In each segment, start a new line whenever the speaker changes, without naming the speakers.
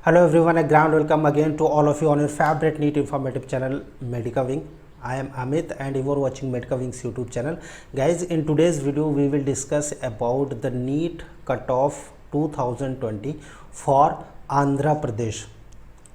Hello everyone, a grand welcome again to all of you on your favorite NEET informative channel Medicaving. I am Amit and you are watching Medicaving's YouTube channel. Guys, in today's video we will discuss about the NEET cutoff 2020 for Andhra Pradesh.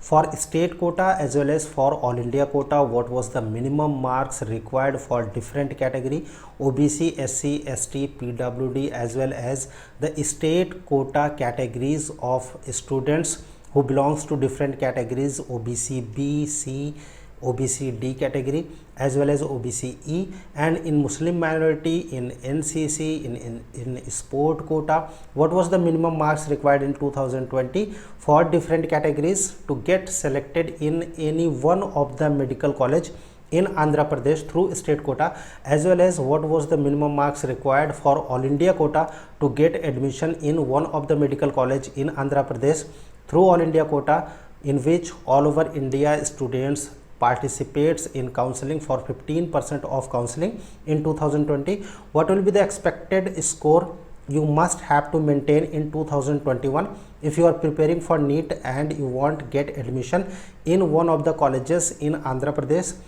For state quota as well as for all India quota, what was the minimum marks required for different category OBC, SC, ST, PWD as well as the state quota categories of students who belongs to different categories OBC B, C, OBC D category as well as OBC E, and in Muslim minority, in NCC, in sport quota, what was the minimum marks required in 2020 for different categories to get selected in any one of the medical college in Andhra Pradesh through state quota, as well as what was the minimum marks required for all India quota to get admission in one of the medical college in Andhra Pradesh through all India quota, in which all over India students participates in counseling for 15% of counseling in 2020. What will be the expected score you must have to maintain in 2021 if you are preparing for NEET and you want get admission in one of the colleges in Andhra Pradesh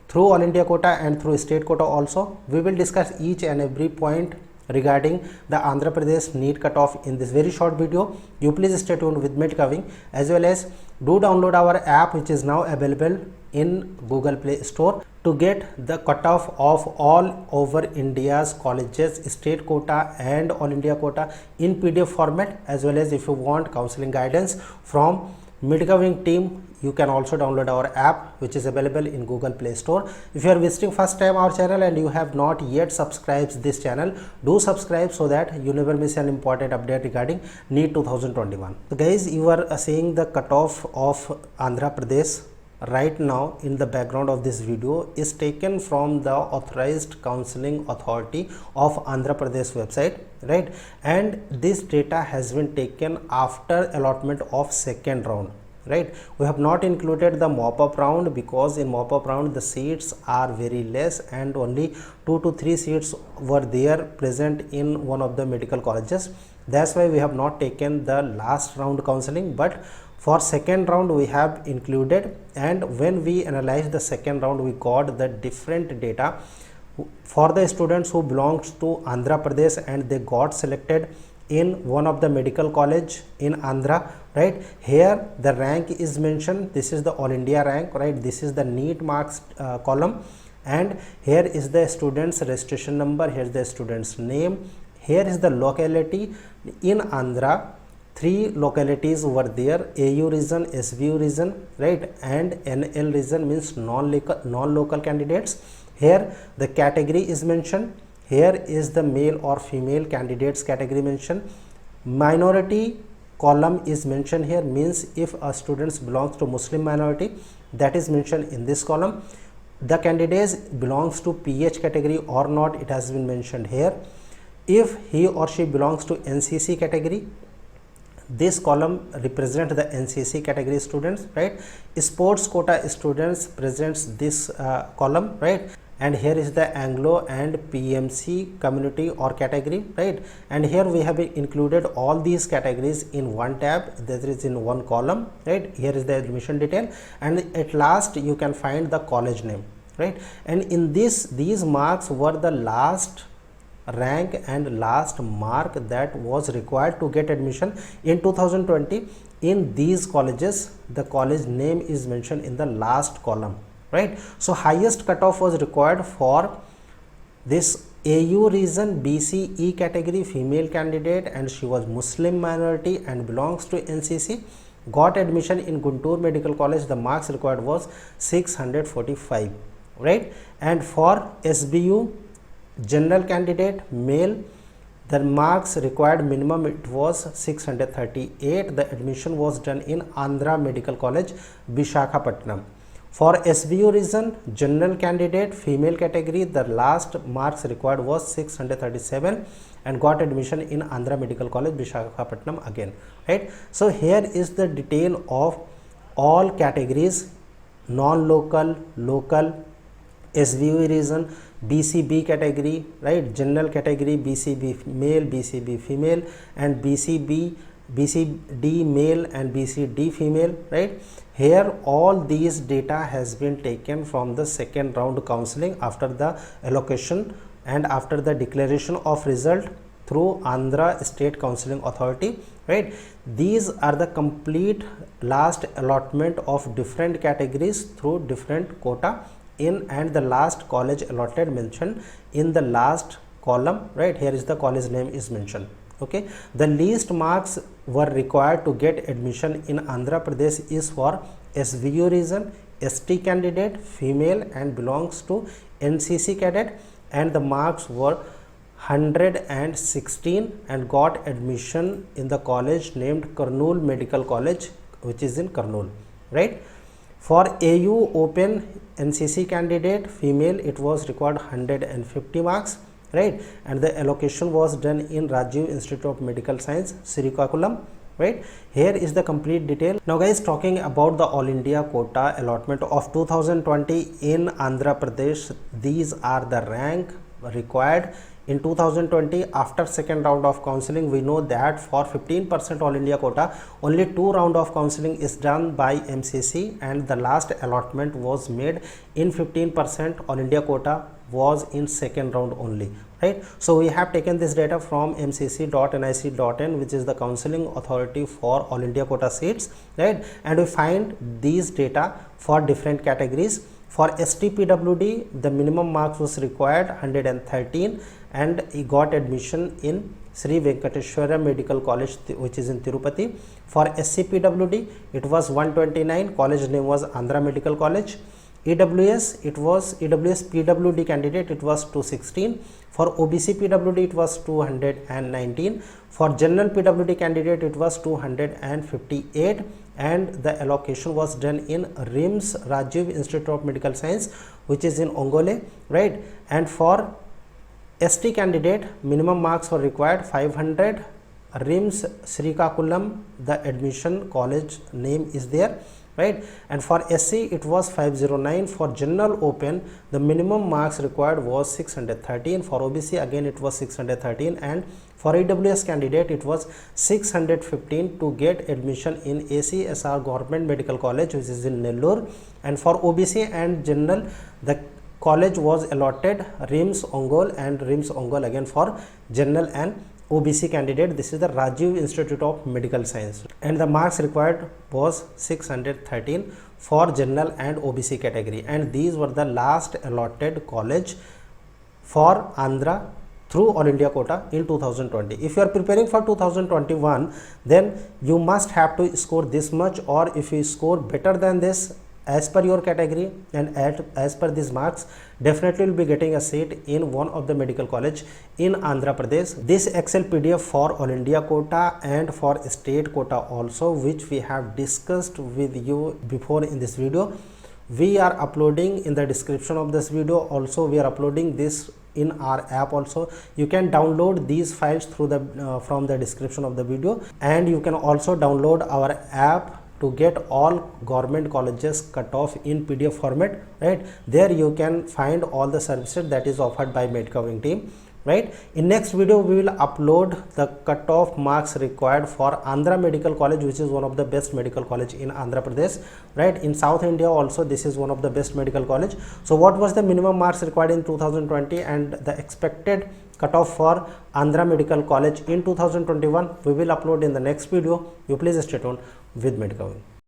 through all India quota and through state quota also. We will discuss each and every point regarding the Andhra Pradesh NEET cutoff in this very short video. You please stay tuned with Medicaving, as well as do download our app which is now available in Google Play Store to get the cutoff of all over India's colleges, state quota and all India quota in PDF format, as well as if you want counseling guidance from Medicaving team, you can also download our app which is available in Google Play Store. If you are visiting first time our channel and you have not yet subscribed this channel, do subscribe so that you never miss an important update regarding NEET 2021. So guys, you are seeing the cutoff of Andhra Pradesh right now in the background of this video is taken from the authorized counseling authority of Andhra Pradesh website, right? And this data has been taken after allotment of second round, right? We have not included the mop-up round because in mop-up round the seats are very less and only 2 to 3 seats were there present in one of the medical colleges. That's why we have not taken the last round counseling, but for second round we have included, and when we analyze the second round we got the different data for the students who belongs to Andhra Pradesh and they got selected in one of the medical college in Andhra, right? Here the rank is mentioned. This is the all India rank, right? This is the NEET marks column, and here is the student's registration number. Here is the student's name. Here is the locality in Andhra. 3 localities were there: AU region, SBU region, right? And NL region means non-local candidates. Here the category is mentioned. Here is the male or female candidates category mentioned. Minority column is mentioned here, means if a student belongs to Muslim minority, that is mentioned in this column. The candidates belongs to PH category or not, it has been mentioned here. If he or she belongs to NCC category, this column represent the NCC category students, right? Sports quota students presents this column, right? And here is the Anglo and PMC community or category, right? And here we have included all these categories in one tab, that is in one column, right? Here is the admission detail, and at last you can find the college name, right? And in this, these marks were the last rank and last mark that was required to get admission in 2020 in these colleges. The college name is mentioned in the last column, right? So highest cutoff was required for this AU region BCE category female candidate, and she was Muslim minority and belongs to NCC, got admission in Guntur Medical College. The marks required was 645, right? And for SBU general candidate male, the marks required minimum it was 638. The admission was done in Andhra Medical College, Visakhapatnam. For SBU region general candidate female category, the last marks required was 637 and got admission in Andhra Medical College, Visakhapatnam again, right? So here is the detail of all categories: non-local, local, SBU region, BCB category, right? General category BCB male, BCB female, and BCB BCD male and BCD female, right? Here all these data has been taken from the second round counseling after the allocation and after the declaration of result through Andhra State Counseling Authority, right? These are the complete last allotment of different categories through different quota in, and the last college allotted mentioned in the last column, right? Here is the college name is mentioned. Okay, the least marks were required to get admission in Andhra Pradesh is for SVU region, ST candidate, female and belongs to NCC cadet, and the marks were 116 and got admission in the college named Kurnool Medical College, which is in Kurnool, right? For AU Open NCC candidate female, it was required 150 marks, right? And the allocation was done in Rajiv Institute of Medical Science, Srikakulam, right? Here is the complete detail. Now guys, talking about the All India quota allotment of 2020 in Andhra Pradesh, these are the rank required in 2020 after second round of counseling. We know that for 15% All India quota, only 2 round of counseling is done by MCC, and the last allotment was made in 15% All India quota was in second round only, right? So we have taken this data from mcc.nic.in, which is the counseling authority for All India quota seats, right? And we find these data for different categories. For STPWD, the minimum marks was required 113, and he got admission in Sri Venkateshwara Medical College, which is in Tirupati. For SCPWD, it was 129, college name was Andhra Medical College. EWS, it was EWS PWD candidate, it was 216. For OBC PWD, it was 219. For general PWD candidate, it was 258, and the allocation was done in RIMS, Rajiv Institute of Medical Science, which is in Ongole, right? And for ST candidate, minimum marks were required 500, RIMS Srikakulam, the admission college name is there, right? And for SC, it was 509. For general open, the minimum marks required was 613. For OBC, again it was 613, and for EWS candidate, it was 615 to get admission in ACSR Government Medical College, which is in Nellore. And for OBC and general, the college was allotted RIMS Ongole, and RIMS Ongole again for general and OBC candidate. This is the Rajiv Institute of Medical Science, and the marks required was 613 for general and OBC category, and these were the last allotted college for Andhra through All India quota in 2020. If you are preparing for 2021, then you must have to score this much, or if you score better than this as per your category and as per these marks, definitely will be getting a seat in one of the medical college in Andhra Pradesh. This Excel PDF for All India quota and for state quota also, which we have discussed with you before in this video, we are uploading in the description of this video. Also, we are uploading this in our app also. You can download these files through the from the description of the video, and you can also download our app to get all government colleges cut off in PDF format, right? There you can find all the services that is offered by Medcoving team, right? In next video, we will upload the cutoff marks required for Andhra Medical College, which is one of the best medical college in Andhra Pradesh, right? In South India also, this is one of the best medical college. So what was the minimum marks required in 2020 and the expected cutoff for Andhra Medical College in 2021, we will upload in the next video. You please stay tuned with Medcoving.